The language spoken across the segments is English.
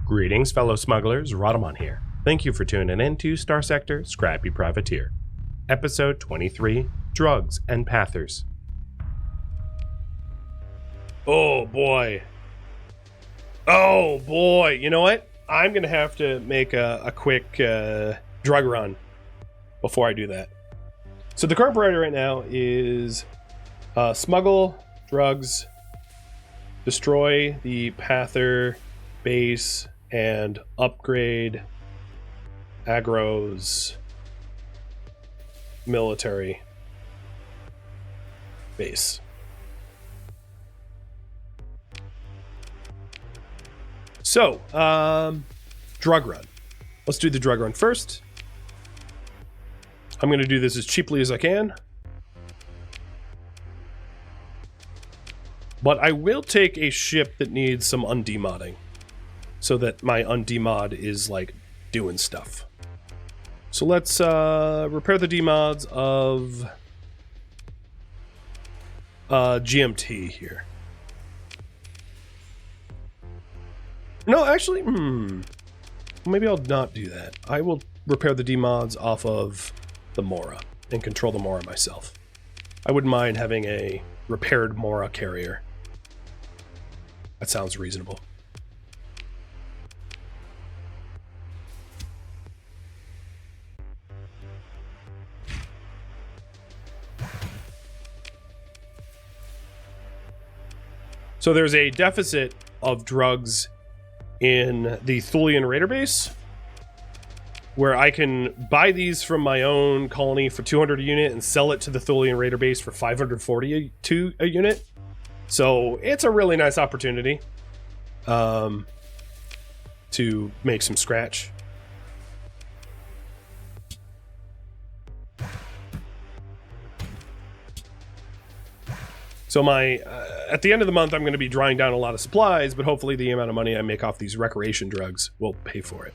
Greetings, fellow smugglers. Rhadamant here. Thank you for tuning in to Starsector, Scrappy Privateer. Episode 23, Drugs and Pathers. Oh boy. Oh boy. You know what? I'm going to have to make a quick drug run before I do that. So the current priority right now is smuggle, drugs, destroy the Pather base, and upgrade Agro's military base. So, drug run. Let's do the drug run first. I'm going to do this as cheaply as I can. But I will take a ship that needs some undemodding, so that my undemod is like doing stuff. So let's repair the demods of GMT here. No, actually, maybe I'll not do that. I will repair the demods off of the Mora and control the Mora myself. I wouldn't mind having a repaired Mora carrier. That sounds reasonable. So there's a deficit of drugs in the Thulian Raider base, where I can buy these from my own colony for 200 a unit and sell it to the Thulian Raider base for 540 a unit. So it's a really nice opportunity to make some scratch. So at the end of the month, I'm going to be drawing down a lot of supplies, but hopefully the amount of money I make off these recreation drugs will pay for it.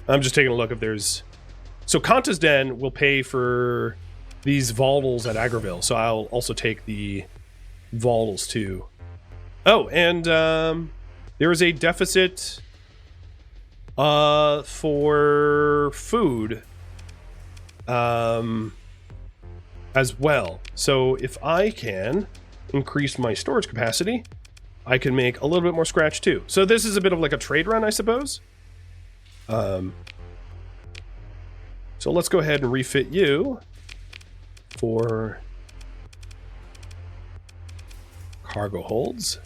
I'm just taking a look if there's... So Kanta's Den will pay for these Voldals at Agraville, so I'll also take the Voldals too. Oh, and there is a deficit for food as well. So if I can increase my storage capacity, I can make a little bit more scratch too. So this is a bit of like a trade run, I suppose. So let's go ahead and refit you for cargo holds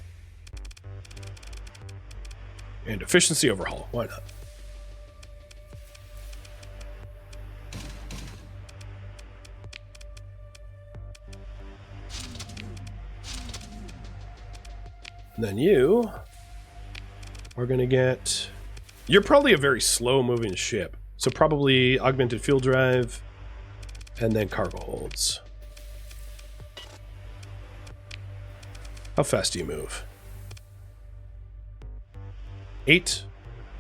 and efficiency overhaul. Why not? And then you are going to get... You're probably a very slow-moving ship. So probably augmented fuel drive and then cargo holds. How fast do you move? 8?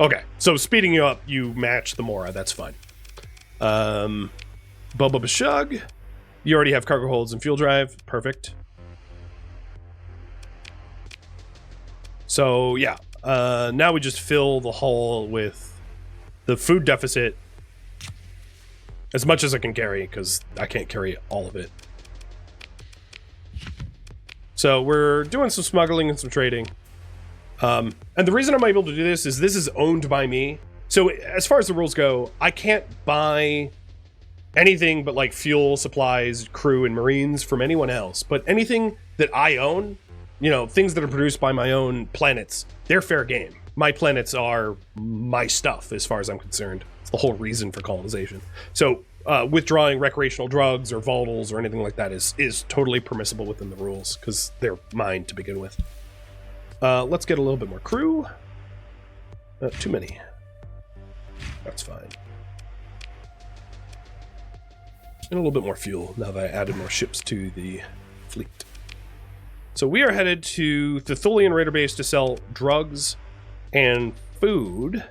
Okay, so speeding you up, you match the Mora. That's fine. Boba Bashug. You already have cargo holds and fuel drive. Perfect. So yeah, now we just fill the hull with the food deficit as much as I can carry, because I can't carry all of it. So we're doing some smuggling and some trading. And the reason I'm able to do this is owned by me. So as far as the rules go, I can't buy anything but like fuel, supplies, crew, and Marines from anyone else. But anything that I own, you know, things that are produced by my own planets, they're fair game. My planets are my stuff as far as I'm concerned. It's the whole reason for colonization. So withdrawing recreational drugs or Voldals or anything like that is totally permissible within the rules, because they're mine to begin with. Let's get a little bit more crew. Too many. That's fine. And a little bit more fuel now that I added more ships to the fleet. So we are headed to the Thulian Raider base to sell drugs and food,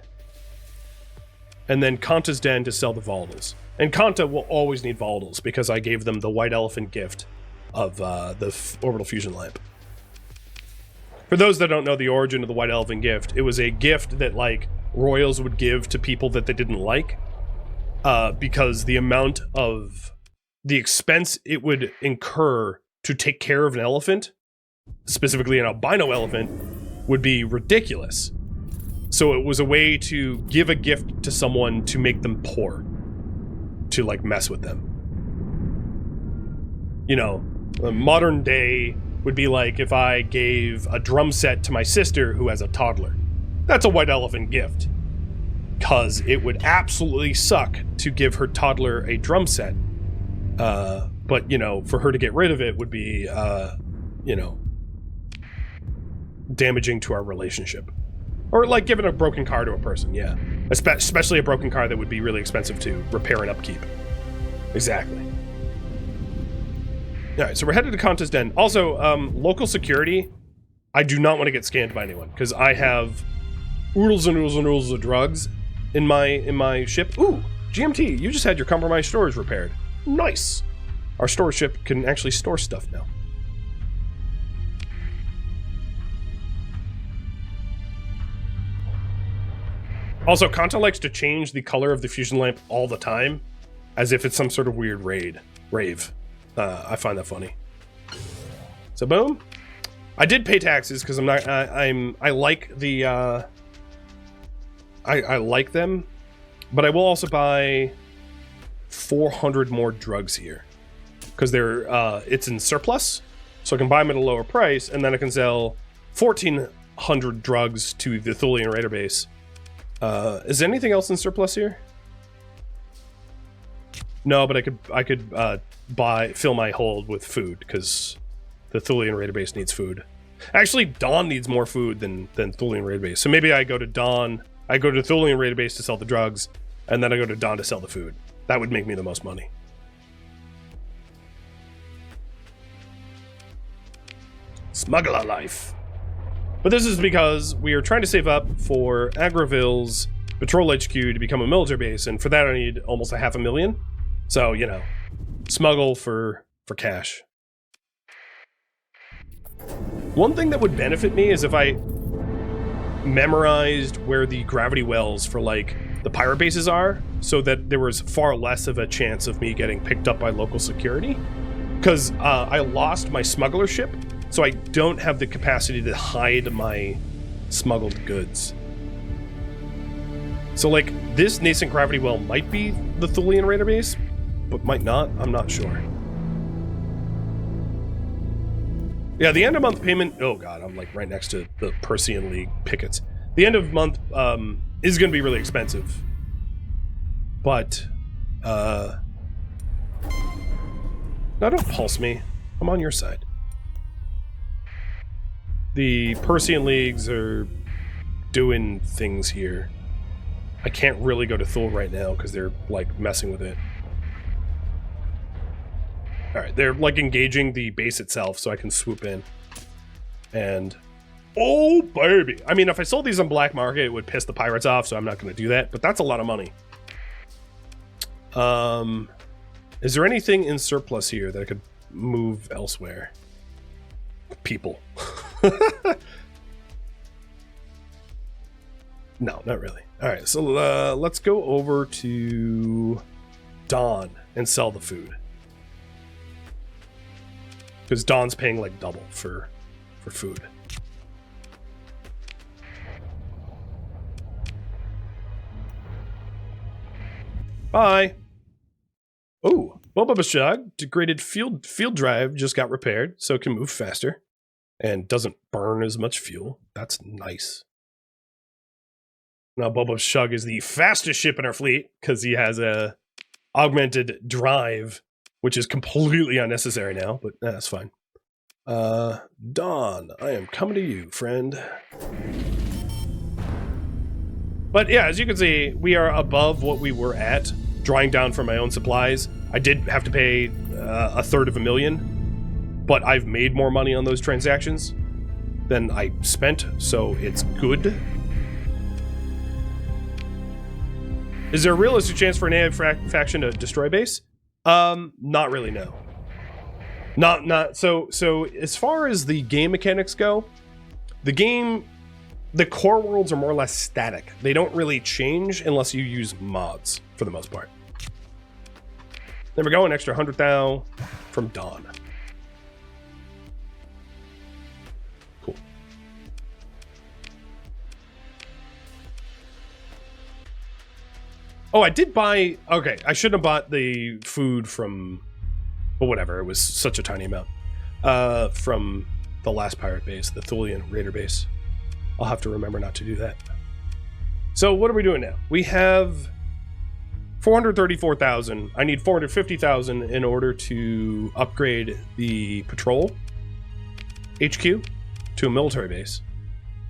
and then Kanta's Den to sell the Voldals. And Kanta will always need Voldals because I gave them the White Elephant gift of the orbital fusion lamp. For those that don't know the origin of the White Elephant gift, it was a gift that, like, royals would give to people that they didn't like, because the amount of the expense it would incur to take care of an elephant, specifically an albino elephant, would be ridiculous. So it was a way to give a gift to someone to make them poor, to, like, mess with them. You know, a modern day would be like if I gave a drum set to my sister who has a toddler. That's a White Elephant gift. Because it would absolutely suck to give her toddler a drum set. But, you know, for her to get rid of it would be, you know, damaging to our relationship. Or like giving a broken car to a person, yeah. Especially a broken car that would be really expensive to repair and upkeep. Exactly. Alright, so we're headed to Conta's Den. Also, local security, I do not want to get scanned by anyone, because I have oodles and oodles and oodles of drugs in my ship. Ooh, GMT, you just had your compromised storage repaired. Nice! Our storage ship can actually store stuff now. Also, Kanta likes to change the color of the fusion lamp all the time, as if it's some sort of weird rave. I find that funny. So boom. I did pay taxes because I'm not. I like the. I like them, but I will also buy 400 more drugs here because they're. It's in surplus, so I can buy them at a lower price, and then I can sell 1,400 drugs to the Thulian Raider base. Is anything else in surplus here? No, but I could fill my hold with food because the Thulian Raider base needs food. Actually, Dawn needs more food than Thulian Raider base. So maybe I go to Dawn. I go to Thulian Raider base to sell the drugs, and then I go to Dawn to sell the food. That would make me the most money. Smuggler life. But this is because we are trying to save up for Agraville's Patrol HQ to become a military base, and for that I need almost 500,000. So, you know, smuggle for cash. One thing that would benefit me is if I memorized where the gravity wells for, like, the pirate bases are, so that there was far less of a chance of me getting picked up by local security. Because I lost my smuggler ship, so I don't have the capacity to hide my smuggled goods. So, like, this nascent gravity well might be the Thulian Raider base, but might not. I'm not sure. Yeah, the end of month payment... Oh, God, I'm, like, right next to the Persean League pickets. The end of month is going to be really expensive. But, no, don't pulse me. I'm on your side. The Persean Leagues are doing things here. I can't really go to Thule right now because they're, like, messing with it. Alright, they're, like, engaging the base itself so I can swoop in. And... oh, baby! I mean, if I sold these on black market, it would piss the pirates off, so I'm not going to do that. But that's a lot of money. Is there anything in surplus here that I could move elsewhere? People. No, not really. Alright, so let's go over to Dawn and sell the food. Because Dawn's paying, like, double for food. Bye! Oh, Boba Bashag, degraded field drive just got repaired, so it can move faster. And doesn't burn as much fuel. That's nice. Now Boba Bashag is the fastest ship in our fleet, because he has a augmented drive, which is completely unnecessary now, but that's fine. Dawn, I am coming to you, friend. But yeah, as you can see, we are above what we were at, drawing down from my own supplies. I did have to pay a third of $1,000,000, but I've made more money on those transactions than I spent, so it's good. Is there a realistic chance for an AI faction to destroy base? Not really, no. Not so as far as the game mechanics go, the game, the core worlds are more or less static. They don't really change unless you use mods for the most part. There we go, an extra 100 thou from Dawn. Cool. Oh, I did buy... Okay, I shouldn't have bought the food from... But whatever, it was such a tiny amount. From the last pirate base, the Thulian raider base. I'll have to remember not to do that. So what are we doing now? We have 434,000. I need 450,000 in order to upgrade the patrol HQ to a military base.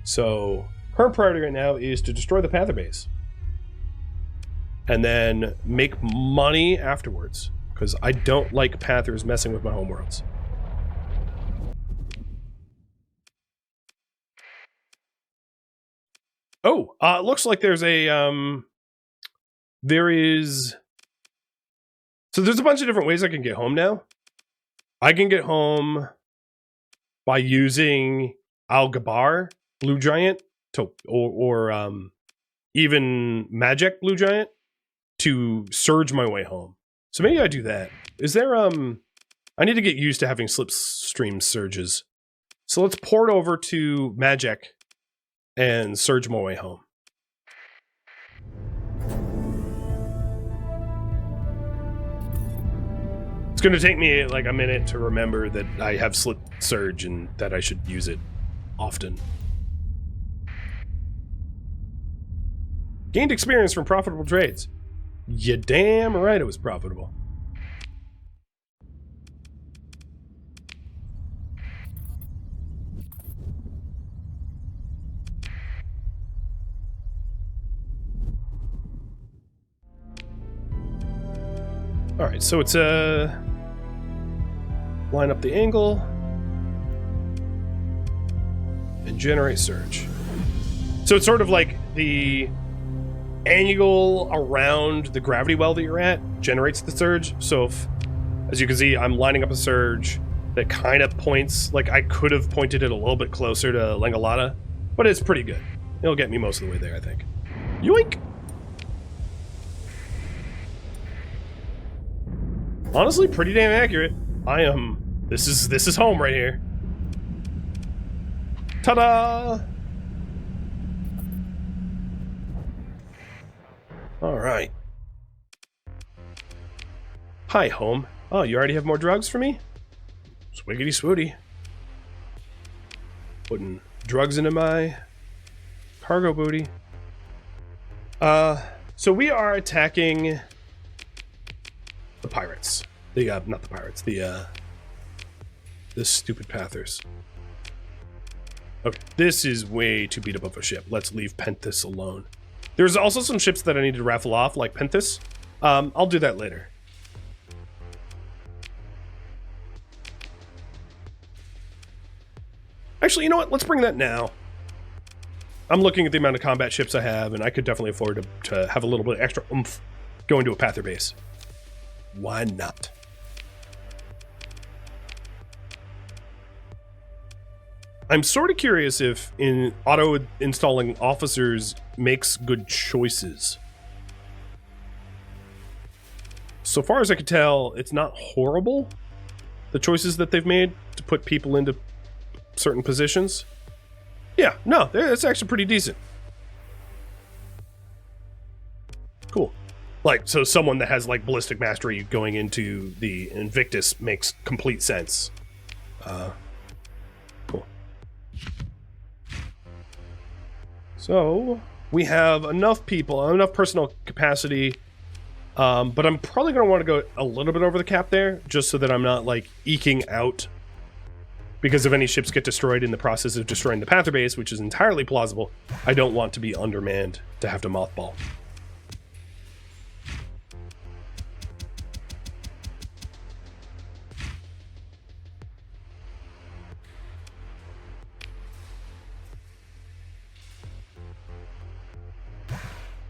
So current priority right now is to destroy the Panther base. And then make money afterwards. Because I don't like Panthers messing with my homeworlds. Oh, it looks like there's a, so there's a bunch of different ways I can get home now. I can get home by using Al Gabar, Blue Giant, or even Magic Blue Giant to surge my way home. So maybe I do that. Is there, I need to get used to having slipstream surges. So let's port over to Magic and surge my way home. It's going to take me like a minute to remember that I have slip surge and that I should use it often. Gained experience from profitable trades. You damn right it was profitable. Alright, so it's line up the angle and generate surge. So it's sort of like the angle around the gravity well that you're at generates the surge. So if, as you can see, I'm lining up a surge that kind of points, like I could have pointed it a little bit closer to Lengalata, but it's pretty good. It'll get me most of the way there, I think. Yoink! Honestly, pretty damn accurate. I am... This is home right here. Ta-da! Alright. Hi, home. Oh, you already have more drugs for me? Swiggity swooty. Putting drugs into my cargo booty. So we are attacking the pirates. Not the pirates, the stupid Pathers. Okay, this is way too beat up of a ship. Let's leave Penthus alone. There's also some ships that I need to raffle off, like Penthus. I'll do that later. Actually, you know what? Let's bring that now. I'm looking at the amount of combat ships I have, and I could definitely afford to have a little bit extra oomph going to a Pather base. Why not? I'm sort of curious if in auto-installing officers makes good choices. So far as I can tell, it's not horrible, the choices that they've made to put people into certain positions. Yeah, no, it's actually pretty decent. Cool. Like, so someone that has, like, Ballistic Mastery going into the Invictus makes complete sense. Cool. So, we have enough people, enough personal capacity, but I'm probably going to want to go a little bit over the cap there, just so that I'm not, like, eking out. Because if any ships get destroyed in the process of destroying the Panther base, which is entirely plausible, I don't want to be undermanned to have to mothball.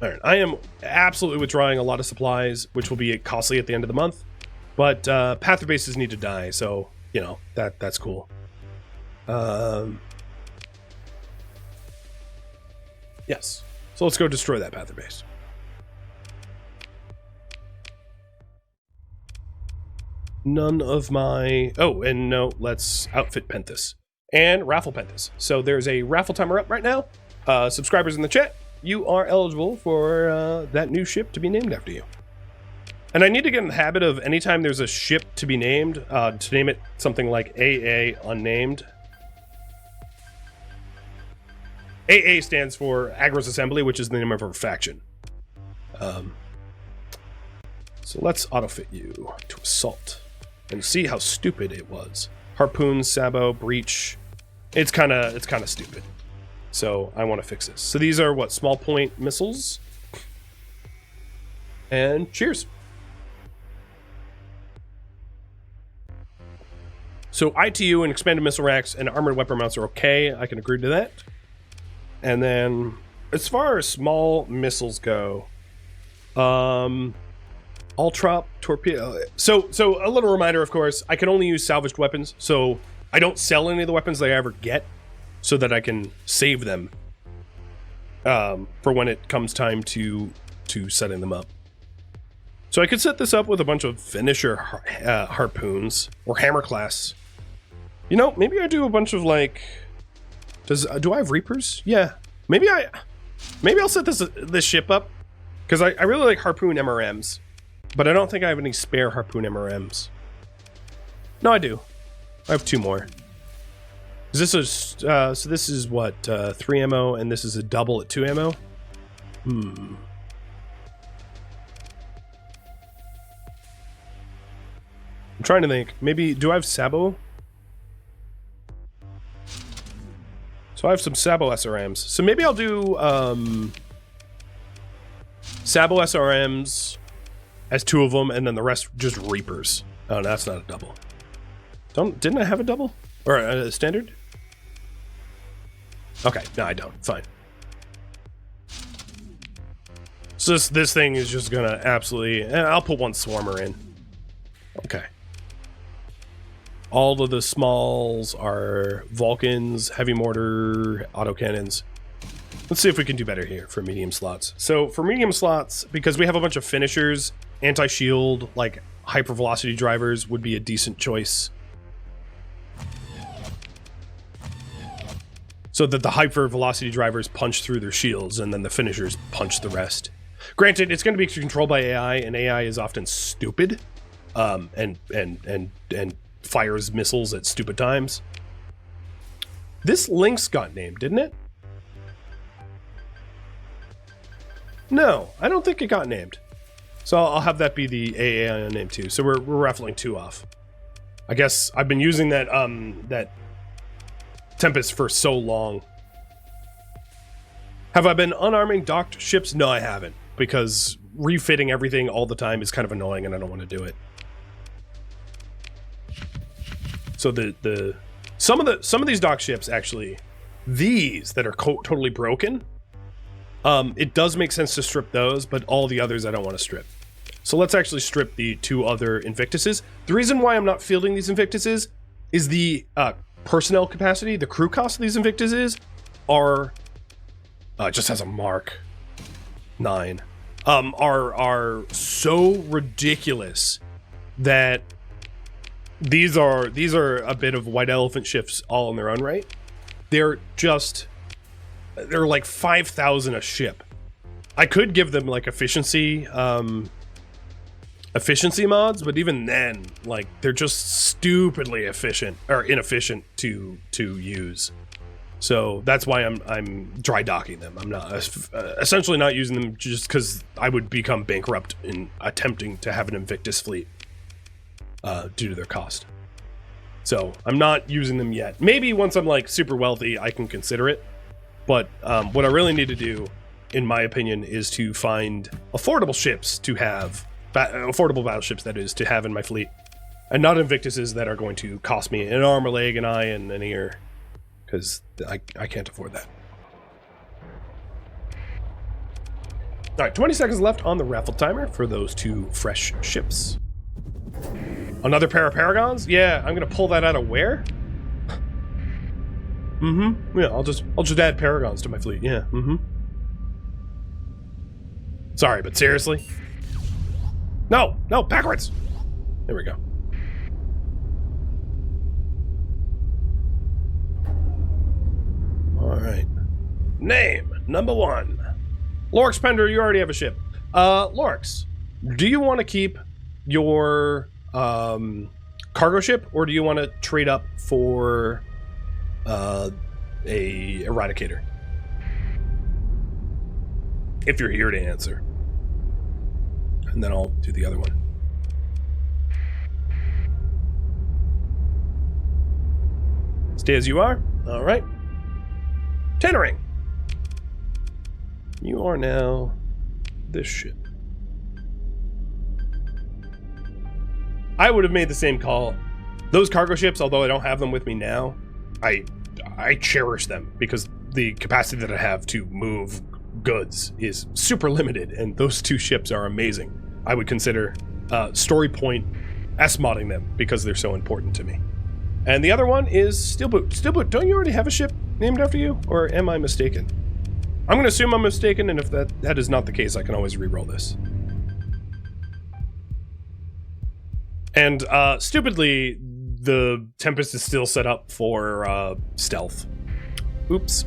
Alright, I am absolutely withdrawing a lot of supplies, which will be costly at the end of the month. But Panther bases need to die, so, you know, that's cool. Yes. So let's go destroy that Panther base. None of my... Oh, and no, let's outfit Penthus. And raffle Penthus. So there's a raffle timer up right now. Subscribers in the chat, you are eligible for that new ship to be named after you. And I need to get in the habit of anytime there's a ship to be named, to name it something like AA Unnamed. AA stands for Agros Assembly, which is the name of our faction. So let's autofit you to Assault and see how stupid it was. Harpoon, Sabo, Breach. It's kind of stupid. So I want to fix this. So these are what, small point missiles? And cheers. So ITU and expanded missile racks and armored weapon mounts are okay. I can agree to that. And then as far as small missiles go, Ultrop torpedo. So a little reminder, of course, I can only use salvaged weapons. So I don't sell any of the weapons that I ever get so that I can save them for when it comes time to setting them up. So I could set this up with a bunch of finisher harpoons or hammer class. You know, maybe I do a bunch of like, do I have Reapers? Yeah, maybe I'll set this ship up because I really like harpoon MRMs, but I don't think I have any spare harpoon MRMs. No, I do. I have 2 more. Is this a so this is what 3 ammo, and this is a double at 2 ammo. I'm trying to think. Maybe do I have Sabo? So I have some Sabo SRMs. So maybe I'll do Sabo SRMs as 2 of them, and then the rest just Reapers. Oh, no, that's not a double. Didn't I have a double? Or a standard? Okay, no, I don't. Fine. So this thing is just gonna absolutely... I'll put 1 Swarmer in. Okay. All of the smalls are Vulcans, heavy mortar, autocannons. Let's see if we can do better here for medium slots. So for medium slots, because we have a bunch of finishers, anti-shield, like hypervelocity drivers would be a decent choice. So that the hypervelocity drivers punch through their shields and then the finishers punch the rest. Granted, it's going to be controlled by AI, and AI is often stupid, and fires missiles at stupid times. This Lynx got named, didn't it? No, I don't think it got named. So I'll have that be the AA name too. So we're raffling 2 off. I guess I've been using that that Tempest for so long. Have I been unarming docked ships? No, I haven't, because refitting everything all the time is kind of annoying and I don't want to do it. So some of these dock ships, actually, these that are totally broken, it does make sense to strip those, but all the others I don't want to strip. So let's actually strip the 2 other Invictuses. The reason why I'm not fielding these Invictuses is the personnel capacity, the crew cost of these Invictuses are just has a Mark 9, are so ridiculous that these are a bit of white elephant ships all in their own right. They're like 5,000 a ship. I could give them like efficiency mods, but even then, like, they're just stupidly efficient or inefficient to use. So that's why I'm dry docking them. I'm not essentially not using them just because I would become bankrupt in attempting to have an Invictus fleet due to their cost. So I'm not using them yet. Maybe once I'm like super wealthy, I can consider it. But what I really need to do, in my opinion, is to find affordable ships to have, affordable battleships that is, to have in my fleet, and not Invictuses that are going to cost me an arm, a leg, an eye, and an ear, because I can't afford that. All right, 20 seconds left on the raffle timer for those 2 fresh ships. Another pair of Paragons? Yeah, I'm gonna pull that out of where? Yeah, I'll just add Paragons to my fleet. Yeah. Sorry, but seriously? No, no, backwards. There we go. All right. Name, number 1. Lorx Pender, you already have a ship. Lorx, do you want to keep your cargo ship, or do you want to trade up for a Eradicator? If you're here to answer. And then I'll do the other one. Stay as you are. All right. Tannering. You are now this ship. I would have made the same call. Those cargo ships, although I don't have them with me now, I cherish them because the capacity that I have to move goods is super limited, and those 2 ships are amazing. I would consider Story Point S-modding them because they're so important to me. And the other one is Steelboot. Steelboot, don't you already have a ship named after you? Or am I mistaken? I'm going to assume I'm mistaken, and if that is not the case, I can always re-roll this. And stupidly, the Tempest is still set up for stealth. Oops.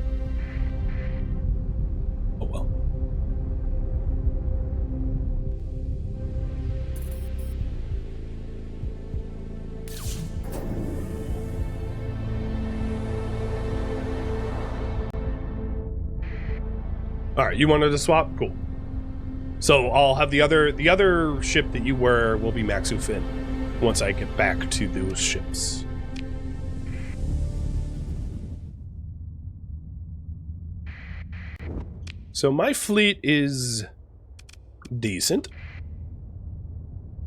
Oh well. All right, you wanted to swap? Cool. So I'll have the other ship that you were will be Maxu Finn once I get back to those ships. So my fleet is decent,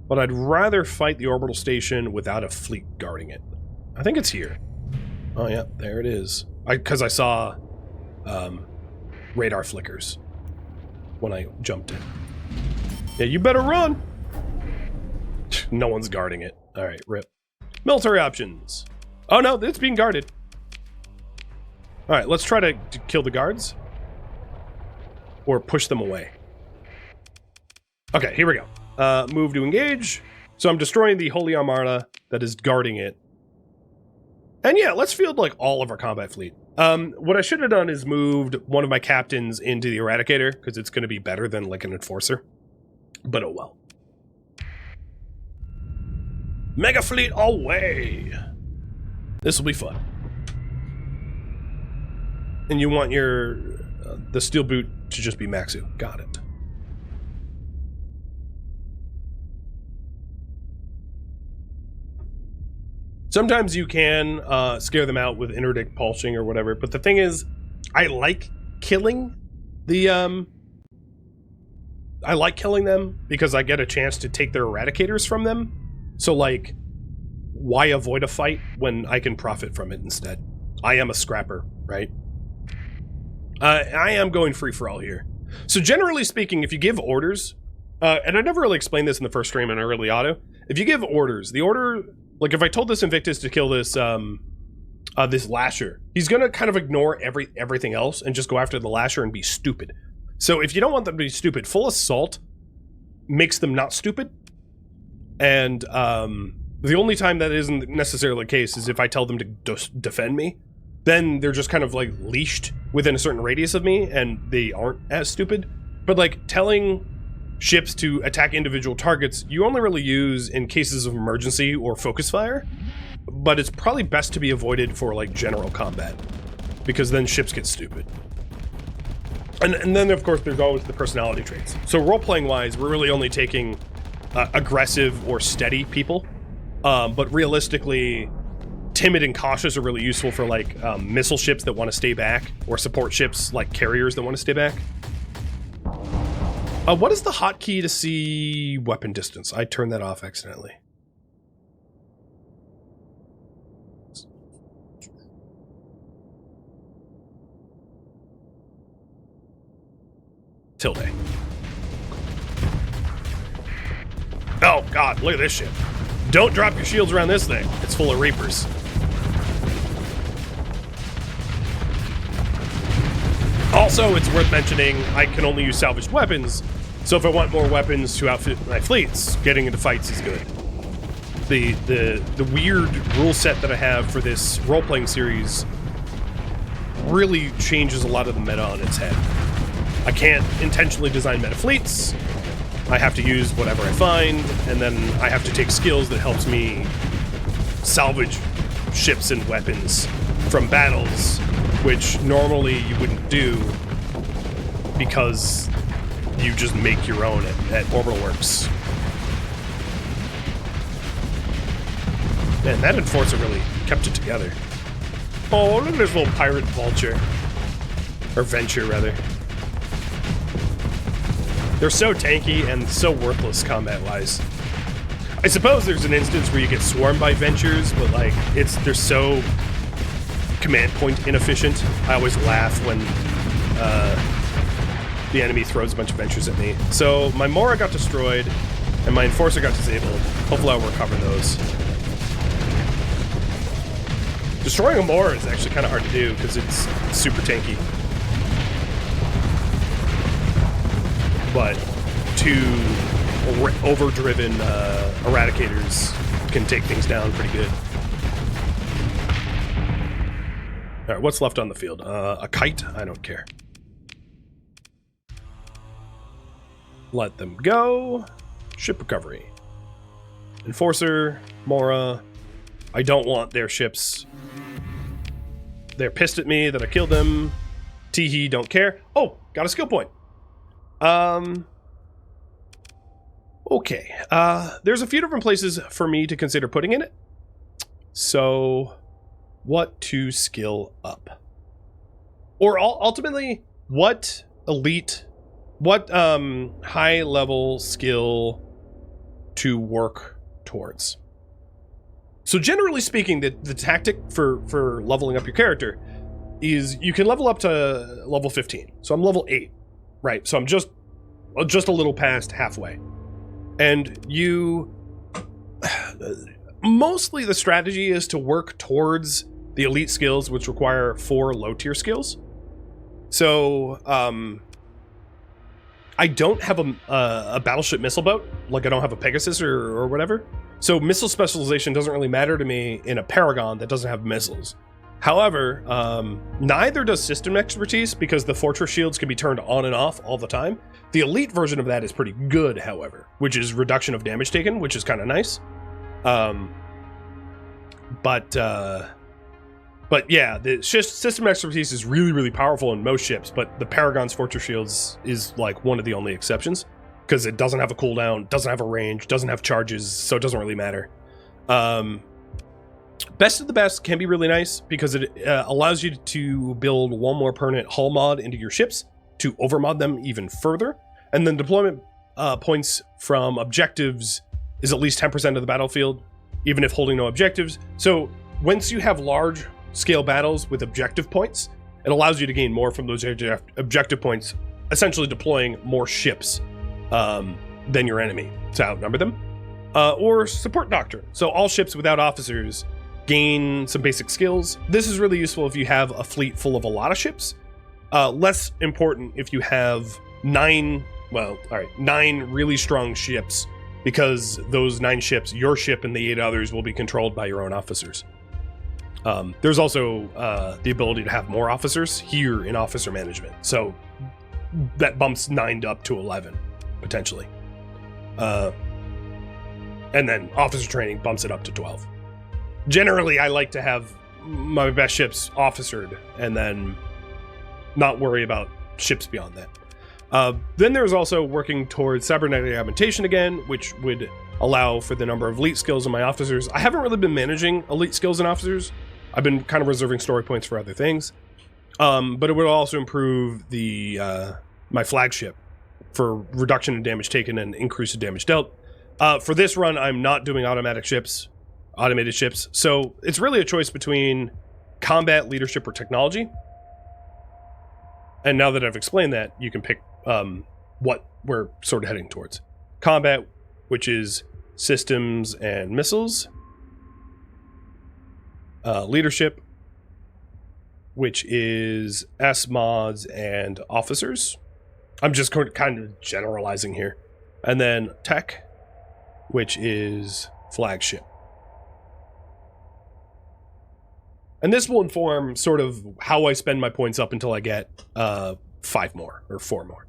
but I'd rather fight the orbital station without a fleet guarding it. I think it's here. Oh yeah, there it is. Because I saw radar flickers when I jumped in. Yeah, you better run! No one's guarding it. Alright, rip. Military options. Oh no, it's being guarded. Alright, let's try to kill the guards. Or push them away. Okay, here we go. Move to engage. So I'm destroying the Holy Armada that is guarding it. And yeah, let's field like all of our combat fleet. What I should have done is moved one of my captains into the Eradicator, because it's going to be better than like an Enforcer. But oh well. Mega fleet away! This will be fun. And you want your the steel boot to just be Maxu. Got it. Sometimes you can scare them out with interdict pulsing or whatever, but the thing is, I like killing the I like killing them because I get a chance to take their Eradicators from them. So like, why avoid a fight when I can profit from it instead? I am a scrapper, right? I am going free for all here. So generally speaking, if you give orders, and I never really explained this in the first stream in early auto, if you give orders, the order, like if I told this Invictus to kill this this Lasher, he's gonna kind of ignore everything else and just go after the Lasher and be stupid. So if you don't want them to be stupid, full assault makes them not stupid. And the only time that isn't necessarily the case is if I tell them to defend me. Then they're just kind of like leashed within a certain radius of me and they aren't as stupid. But like telling ships to attack individual targets, you only really use in cases of emergency or focus fire. But it's probably best to be avoided for like general combat, because then ships get stupid. And then of course there's always the personality traits. So role-playing wise, we're really only taking aggressive or steady people. But realistically, timid and cautious are really useful for like missile ships that want to stay back, or support ships like carriers that want to stay back. What is the hotkey to see weapon distance? I turned that off accidentally. Tilde. Oh god, look at this shit. Don't drop your shields around this thing. It's full of Reapers. Also, it's worth mentioning, I can only use salvaged weapons, So if I want more weapons to outfit my fleets, getting into fights is good. The weird rule set that I have for this role-playing series really changes a lot of the meta on its head. I can't intentionally design meta fleets. I have to use whatever I find, and then I have to take skills that helps me salvage ships and weapons from battles, which normally you wouldn't do because you just make your own at Orbital Works. Man, that Enforcer really kept it together. Oh, look at this little pirate vulture. Or venture, rather. They're so tanky and so worthless combat-wise. I suppose there's an instance where you get swarmed by ventures, but like, they're so command point inefficient. I always laugh when the enemy throws a bunch of ventures at me. So my Mora got destroyed, and my Enforcer got disabled. Hopefully I'll recover those. Destroying a Mora is actually kind of hard to do because it's super tanky. But two overdriven eradicators can take things down pretty good. Alright, what's left on the field? A kite? I don't care. Let them go. Ship recovery. Enforcer, Mora. I don't want their ships. They're pissed at me that I killed them. Teehee, don't care. Oh, got a skill point. Okay. There's a few different places for me to consider putting in it. So, what to skill up? Or ultimately, what high level skill to work towards? So generally speaking, the tactic for leveling up your character is you can level up to level 15. So I'm level 8, right? So I'm just a little past halfway. And mostly the strategy is to work towards the elite skills, which require 4 low tier skills. So I don't have a battleship missile boat, like I don't have a Pegasus or whatever. So missile specialization doesn't really matter to me in a Paragon that doesn't have missiles. However, neither does system expertise because the fortress shields can be turned on and off all the time. The elite version of that is pretty good, however, which is reduction of damage taken, which is kind of nice. But yeah, the system expertise is really, really powerful in most ships, but the Paragon's fortress shields is like one of the only exceptions because it doesn't have a cooldown, doesn't have a range, doesn't have charges, so it doesn't really matter. Best of the best can be really nice because it allows you to build one more permanent hull mod into your ships to overmod them even further. And then deployment points from objectives is at least 10% of the battlefield, even if holding no objectives. So once you have large scale battles with objective points, it allows you to gain more from those objective points, essentially deploying more ships than your enemy to outnumber them. Or support doctrine. So all ships without officers gain some basic skills. This is really useful if you have a fleet full of a lot of ships. Less important if you have 9 really strong ships, because those 9 ships, your ship and the 8 others, will be controlled by your own officers. There's also the ability to have more officers here in officer management. So that bumps 9 up to 11, potentially. And then officer training bumps it up to 12. Generally, I like to have my best ships officered and then not worry about ships beyond that. Then there's also working towards cybernetic augmentation again, which would allow for the number of elite skills in my officers. I haven't really been managing elite skills in officers. I've been kind of reserving story points for other things. But it would also improve the my flagship for reduction in damage taken and increase in damage dealt. For this run, I'm not doing automated ships. So it's really a choice between combat, leadership, or technology. And now that I've explained that, you can pick what we're sort of heading towards. Combat, which is systems and missiles. Leadership, which is S mods and officers. I'm just kind of generalizing here. And then tech, which is flagship. And this will inform sort of how I spend my points up until I get 5 more or 4 more.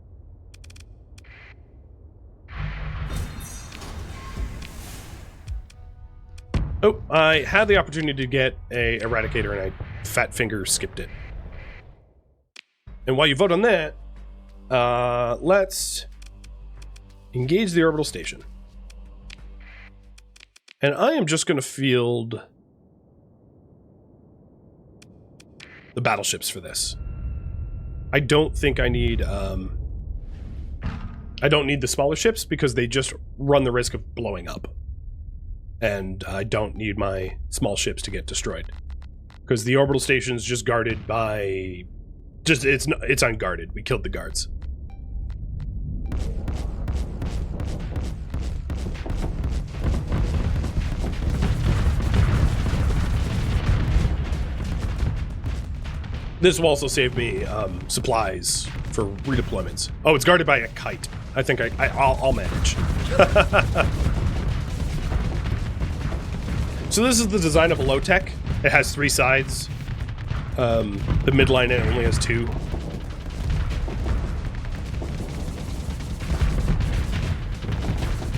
Oh, I had the opportunity to get a Eradicator and I fat finger skipped it. And while you vote on that, let's engage the orbital station. And I am just going to field the battleships for this. I don't think I need, I don't need the smaller ships because they just run the risk of blowing up. And I don't need my small ships to get destroyed. Because the orbital station is just guarded by... it's unguarded. We killed the guards. This will also save me supplies for redeployments. Oh, it's guarded by a kite. I think I'll manage. So this is the design of a low-tech. It has 3 sides. The midline end only has 2.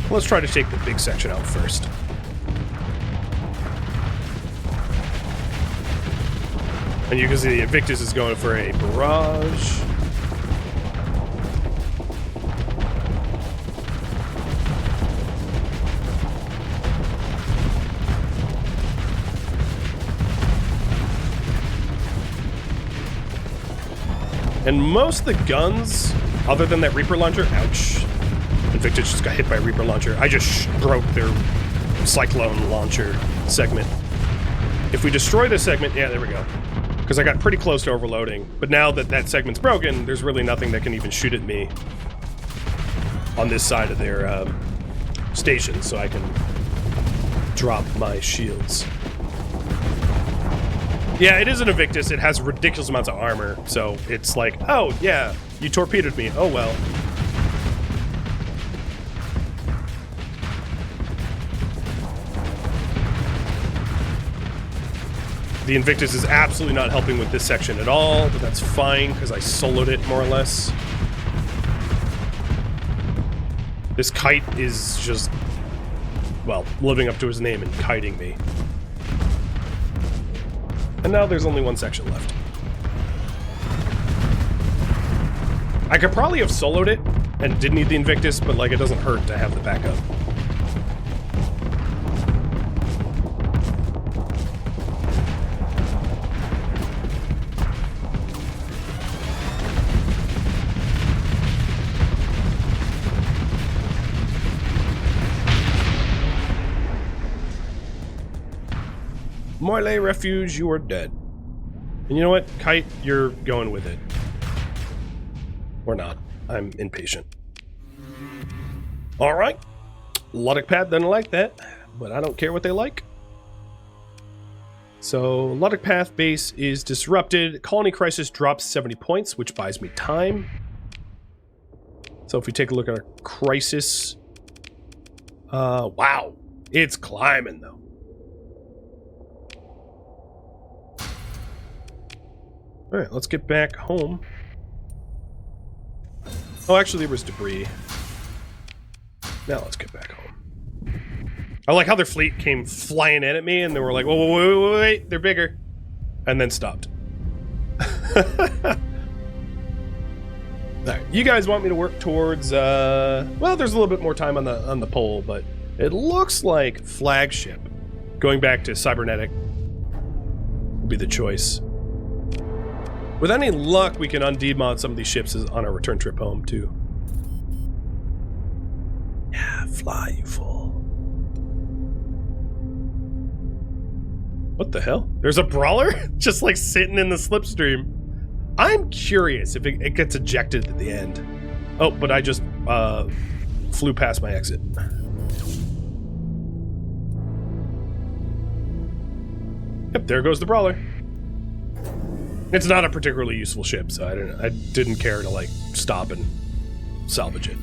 Let's try to take the big section out first. And you can see the Invictus is going for a barrage. And most of the guns, other than that Reaper launcher, ouch. Invictus just got hit by a Reaper launcher. I just broke their Cyclone launcher segment. If we destroy this segment, yeah, there we go. Because I got pretty close to overloading. But now that that segment's broken, there's really nothing that can even shoot at me on this side of their station, so I can drop my shields. Yeah, it is an Invictus. It has ridiculous amounts of armor, so it's like, oh, yeah, you torpedoed me. Oh, well. The Invictus is absolutely not helping with this section at all, but that's fine, because I soloed it, more or less. This kite is just, well, living up to his name and kiting me. And now there's only 1 section left. I could probably have soloed it and didn't need the Invictus, but like it doesn't hurt to have the backup. Moile Refuge, you are dead. And you know what? Kite, you're going with it. Or not. I'm impatient. Alright. Luddic Path doesn't like that, but I don't care what they like. So, Luddic Path base is disrupted. Colony Crisis drops 70 points, which buys me time. So if we take a look at our Crisis... wow. It's climbing, though. Alright, let's get back home. Oh, actually, there was debris. Now let's get back home. I like how their fleet came flying in at me, and they were like, whoa, wait, they're bigger. And then stopped. Alright, you guys want me to work towards, well, there's a little bit more time on the poll, but it looks like flagship. Going back to cybernetic will be the choice. With any luck, we can undemod some of these ships on our return trip home, too. Yeah, fly, you fool. What the hell? There's a brawler? Just like sitting in the slipstream. I'm curious if it gets ejected at the end. Oh, but I just flew past my exit. Yep, there goes the brawler. It's not a particularly useful ship, so I didn't care to like stop and salvage it.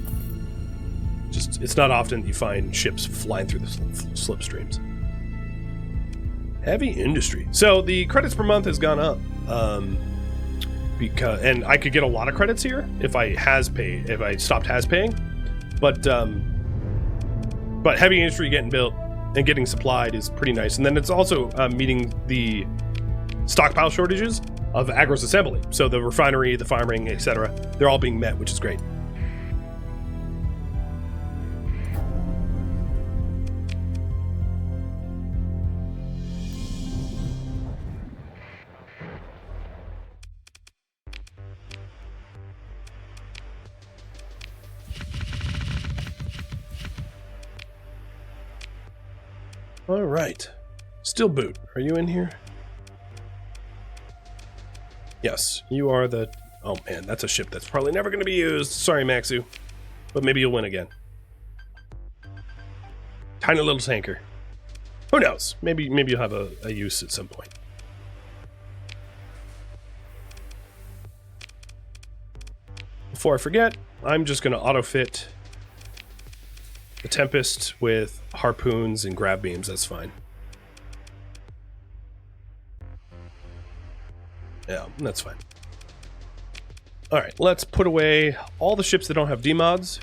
Just, it's not often that you find ships flying through the slipstreams. Heavy industry. So the credits per month has gone up. And I could get a lot of credits here if I stopped has paying. But heavy industry getting built and getting supplied is pretty nice. And then it's also meeting the stockpile shortages of Agros assembly. So the refinery, the farming, etc., they're all being met, which is great. All right. Still boot. Are you in here? Yes, you are the... Oh man, that's a ship that's probably never going to be used. Sorry, Maxu. But maybe you'll win again. Tiny little tanker. Who knows? Maybe you'll have a use at some point. Before I forget, I'm just going to auto-fit the Tempest with harpoons and grab beams. That's fine. Yeah, that's fine. All right, let's put away all the ships that don't have demods.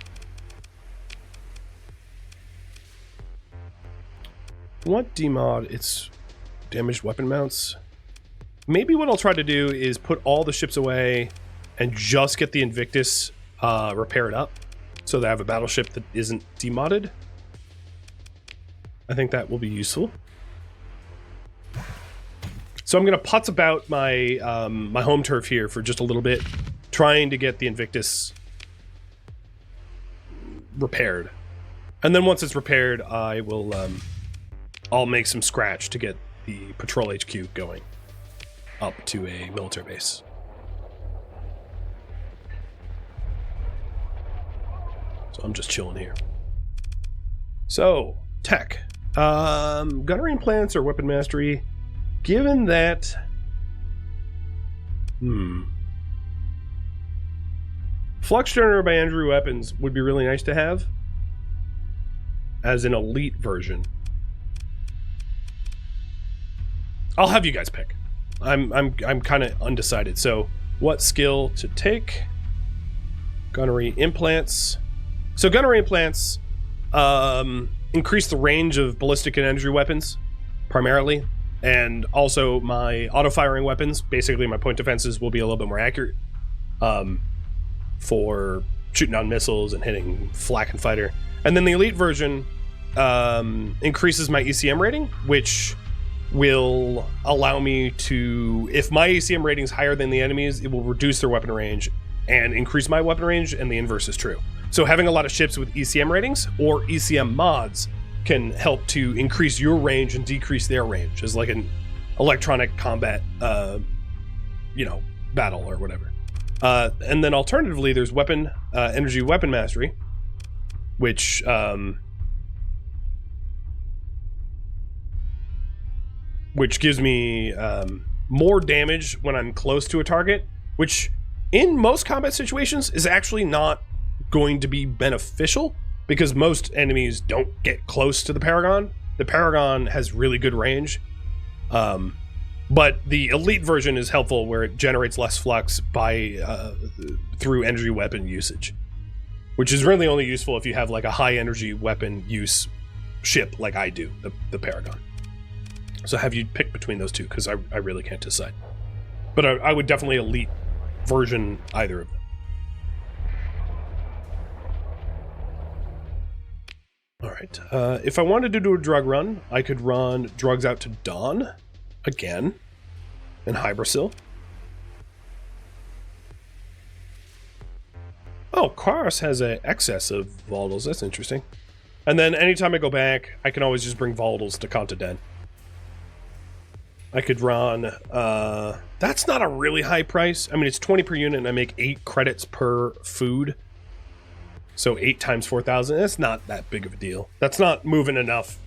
What demod? It's damaged weapon mounts. Maybe what I'll try to do is put all the ships away and just get the Invictus repaired up, so that I have a battleship that isn't demodded. I think that will be useful. So I'm going to putz about my my home turf here for just a little bit, trying to get the Invictus repaired. And then once it's repaired, I will I'll make some scratch to get the patrol HQ going up to a military base. So I'm just chilling here. So, tech. Gunnery implants or weapon mastery. Given that... Flux generator by Andrew weapons would be really nice to have as an elite version. I'll have you guys pick. I'm kind of undecided. So, what skill to take? Gunnery implants. So gunnery implants increase the range of ballistic and energy weapons, primarily, and also my auto-firing weapons, basically my point defenses, will be a little bit more accurate for shooting down missiles and hitting flak and fighter. And then the elite version increases my ECM rating, which will allow me to, if my ECM rating is higher than the enemy's, it will reduce their weapon range and increase my weapon range, and the inverse is true. So having a lot of ships with ECM ratings or ECM mods can help to increase your range and decrease their range as like an electronic combat, battle or whatever. And then alternatively, there's weapon, energy weapon mastery, which gives me more damage when I'm close to a target, which in most combat situations is actually not going to be beneficial because most enemies don't get close to the Paragon. The Paragon has really good range, but the elite version is helpful where it generates less flux by through energy weapon usage, which is really only useful if you have like a high energy weapon use ship like I do, the Paragon. So have you pick between those two, because I really can't decide, but I would definitely elite version either of them. All right, if I wanted to do a drug run, I could run drugs out to Dawn again and Hybrasil. Oh, Karos has an excess of volatiles. That's interesting. And then anytime I go back, I can always just bring volatiles to Contaden. I could run, that's not a really high price. I mean, it's 20 per unit and I make 8 credits per food. So 8 times 4,000, that's not that big of a deal. That's not moving enough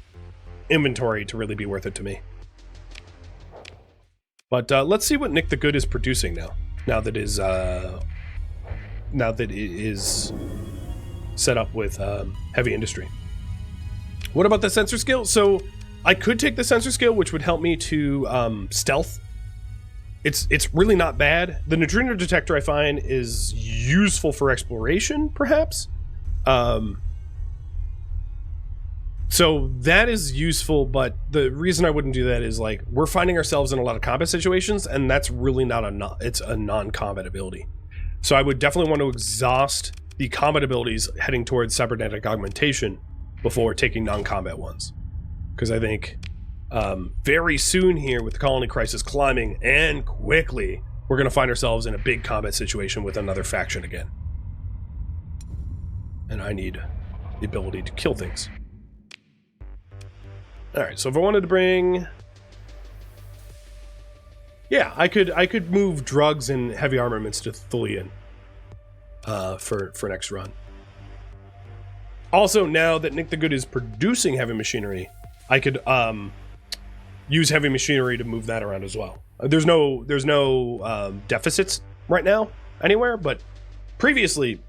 inventory to really be worth it to me. But let's see what Nick the Good is producing now. Now that it is set up with heavy industry. What about the sensor skill? So I could take the sensor skill, which would help me to stealth. It's really not bad. The neutrino detector I find is useful for exploration, perhaps. So that is useful, but the reason I wouldn't do that is like we're finding ourselves in a lot of combat situations, and that's really not it's a non-combat ability. So I would definitely want to exhaust the combat abilities heading towards cybernetic augmentation before taking non-combat ones, because I think very soon here, with the colony crisis climbing and quickly, we're going to find ourselves in a big combat situation with another faction again, and I need the ability to kill things. All right, so if I wanted to bring, yeah, I could move drugs and heavy armaments to Thulian for next run. Also, now that Nick the Good is producing heavy machinery, I could use heavy machinery to move that around as well. There's no deficits right now anywhere, but previously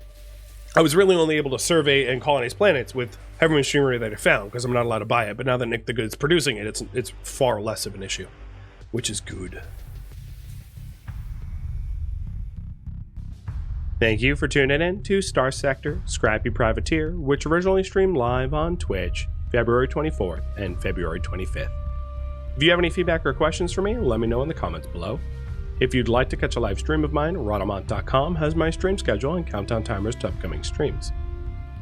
I was really only able to survey and colonize planets with heavy machinery that I found, because I'm not allowed to buy it. But now that Nick the Good is producing it, it's far less of an issue, which is good. Thank you for tuning in to Starsector Scrappy Privateer, which originally streamed live on Twitch February 24th and February 25th. If you have any feedback or questions for me, let me know in the comments below. If you'd like to catch a live stream of mine, Rhadamant.com has my stream schedule and countdown timers to upcoming streams.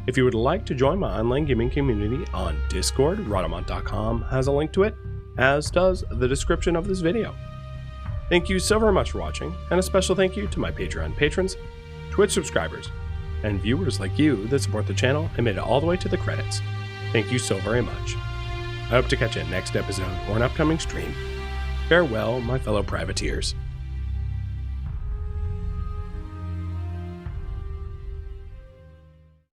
If you would like to join my online gaming community on Discord, Rhadamant.com has a link to it, as does the description of this video. Thank you so very much for watching, and a special thank you to my Patreon patrons, Twitch subscribers, and viewers like you that support the channel and made it all the way to the credits. Thank you so very much. I hope to catch you next episode or an upcoming stream. Farewell, my fellow privateers.